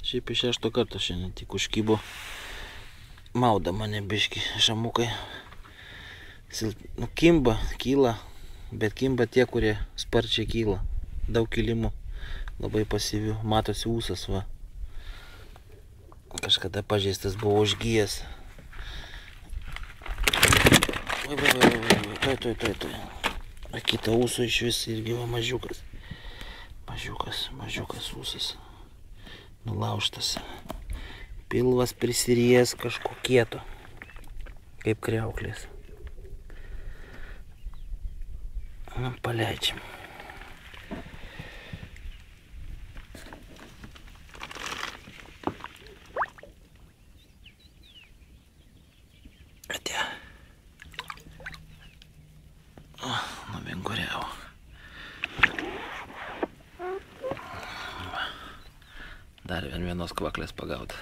Šiaip iš 6 karto šiandien tik užkybo. Mauda mane biški žamukai. Nu, kimba, kyla, bet kimba tie, kurie sparčiai kyla. Daug kilimų, labai pasyvių. Matosi ūsas, va. Kažkada pažeistas buvo užgyjęs. Tuoj. Kita ūsų iš vis irgi va mažiukas. Mažiukas ūsas. Nulaužtas. Pilvas prisirijęs kažko kieto. Kaip kriauklės. Paleidžiam. Atėjo. Nuvinguriavo. Dar vienos kvaklės pagauta.